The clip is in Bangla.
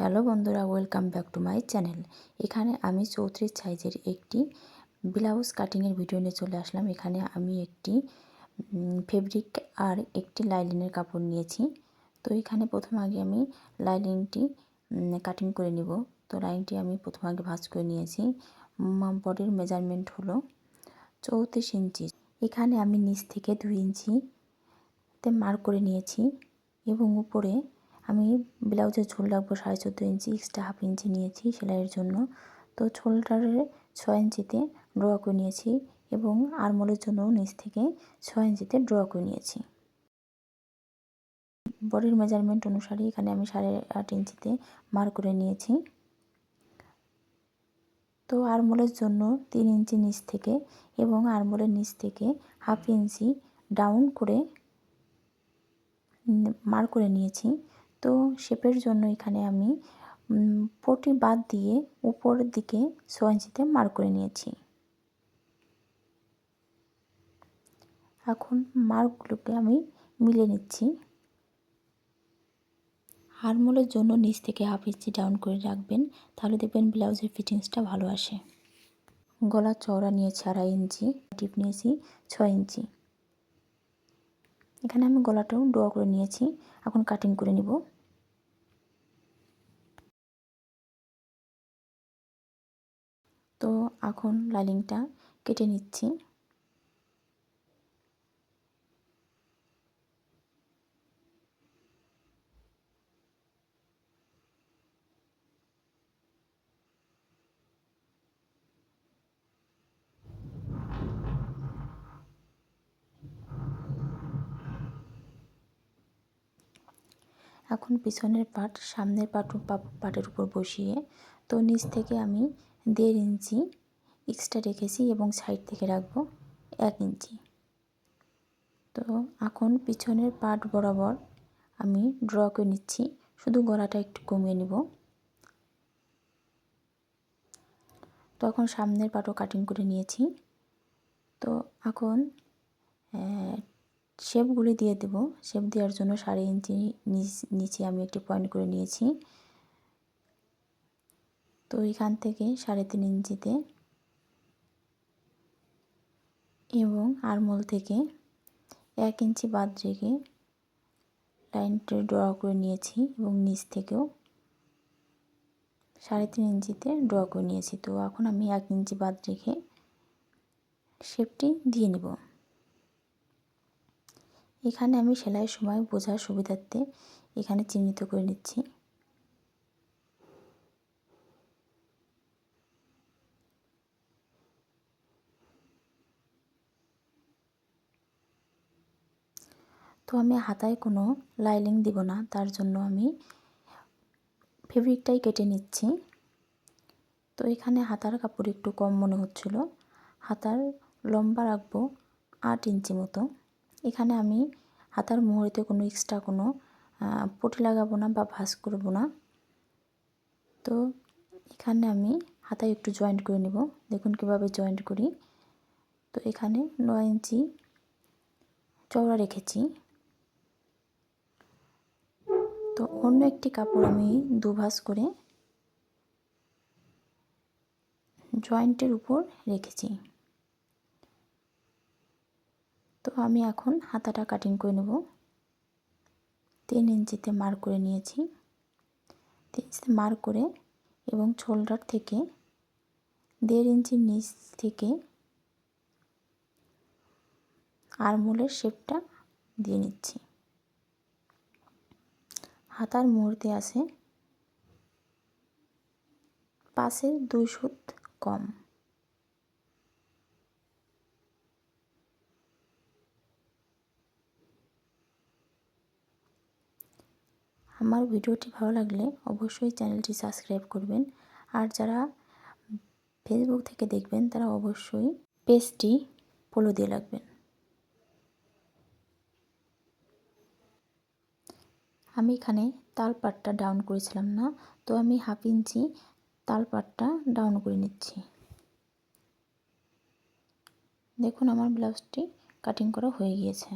হ্যালো বন্ধুরা, welcome back to my channel. এখানে আমি 34 সাইজের একটি ব্লাউজ কাটিংয়ের ভিডিও নিয়ে চলে আসলাম। এখানে আমি একটি ফেব্রিক আর একটি লাইলিনের কাপড় নিয়েছি। তো এখানে প্রথম আগে আমি লাইলিনটি কাটিং করে নিব। তো লাইনটি আমি প্রথম আগে ভাঁজ করে নিয়েছি। বডির মেজারমেন্ট হলো 34 ইঞ্চি। এখানে আমি নিচ থেকে 2 ইঞ্চিতে মার্ক করে নিয়েছি এবং উপরে আমি ব্লাউজের ঝোল রাখবো 14.5 ইঞ্চি, এক্সট্রা হাফ ইঞ্চি নিয়েছি সেলাইয়ের জন্য। তো শোল্ডারের 6 ইঞ্চিতে ড্র করে নিয়েছি এবং আরমোলের জন্য নিচ থেকে 6 ইঞ্চিতে ড্র করে নিয়েছি। বডির মেজারমেন্ট অনুসারে এখানে আমি 8.5 ইঞ্চিতে মার্ক করে নিয়েছি। তো আরমোলের জন্য 3 ইঞ্চি নিচ থেকে এবং আরমোলের নিচ থেকে হাফ ইঞ্চি ডাউন করে মার্ক করে নিয়েছি। তো শেপের জন্য এখানে আমি পটি বাদ দিয়ে উপরের দিকে 6 ইঞ্চিতে মার্ক করে নিয়েছি। এখন মার্কগুলোকে আমি মিলিয়ে নিচ্ছি। আরমোলের জন্য নিচ থেকে হাফ ইঞ্চি ডাউন করে রাখবেন, তাহলে দেখবেন ব্লাউজের ফিটিংসটা ভালো আসে। গলার চওড়া নিয়েছি 2.5 ইঞ্চি, টিপ নিয়েছি 6 ইঞ্চি। এখানে আমি গলাটাও ড্র করে নিয়েছি। এখন কাটিং করে নিব। তো এখন লাইনিংটা কেটে নিচ্ছি। এখন পিছনের পার্ট সামনের পার্টের উপর বসিয়ে, তো নিচ থেকে আমি 1.5 ইঞ্চি এক্সট্রা রেখেছি এবং সাইড থেকে রাখবো 1 ইঞ্চি। তো এখন পিছনের পার্ট বরাবর আমি ড্র করে নিচ্ছি, শুধু গলাটা একটু কমিয়ে নিব। তো এখন সামনের পার্টও কাটিং করে নিয়েছি। তো এখন শেপগুলি দিয়ে দেব। শেপ দেওয়ার জন্য 2.5 ইঞ্চি নিচে আমি একটি পয়েন্ট করে নিয়েছি। তো এখান থেকে 3.5 ইঞ্চিতে এবং আরমোল থেকে 1 ইঞ্চি বাদ রেখে লাইনটা ড্র করে নিয়েছি এবং নিচ থেকেও 3.5 ইঞ্চিতে ড্র করে নিয়েছি। তো এখন আমি 1 ইঞ্চি বাদ রেখে শেপটি দিয়ে নেব। এখানে আমি সেলাইয়ের সময় বোঝার সুবিধার্থে এখানে চিহ্নিত করে নিচ্ছি। তো আমি হাতায় কোনো লাইনিং দিব না, তার জন্য আমি ফেব্রিকটাই কেটে নিচ্ছি। তো এখানে হাতার কাপড় একটু কম মনে হচ্ছিল, হাতার লম্বা রাখবো 8 ইঞ্চি মতো। এখানে আমি হাতার মোহরিতে কোনো এক্সট্রা কোনো পটি লাগাবো না বা ভাঁজ করব না। তো এখানে আমি হাতায় একটু জয়েন্ট করে নেব। দেখুন কিভাবে জয়েন্ট করি। তো এখানে 9 ইঞ্চি চওড়া রেখেছি। তো অন্য একটি কাপড় আমি দুভাঁজ করে জয়েন্টের উপর রেখেছি। তো আমি এখন হাতাটা কাটিং করে নেব। 3 ইঞ্চিতে মার্ক করে নিয়েছি। 3 ইঞ্চিতে মার্ক করে এবং শোল্ডার থেকে 1.5 ইঞ্চি নিচ থেকে আরমোলের শেপটা দিয়ে নিচ্ছি। হাতার মুহূর্তে আছে 5/2 সুত কম। আমার ভিডিওটি ভালো লাগলে অবশ্যই চ্যানেলটি সাবস্ক্রাইব করবেন, আর যারা ফেসবুক থেকে দেখবেন তারা অবশ্যই পেজটি ফলো দিয়ে রাখবেন। আমি এখানে তাল পাটটা ডাউন করেছিলাম না, তো আমি হাফ ইঞ্চি তাল পাটটা ডাউন করে নিচ্ছি। দেখুন আমার ব্লাউজটি কাটিং করা হয়ে গিয়েছে।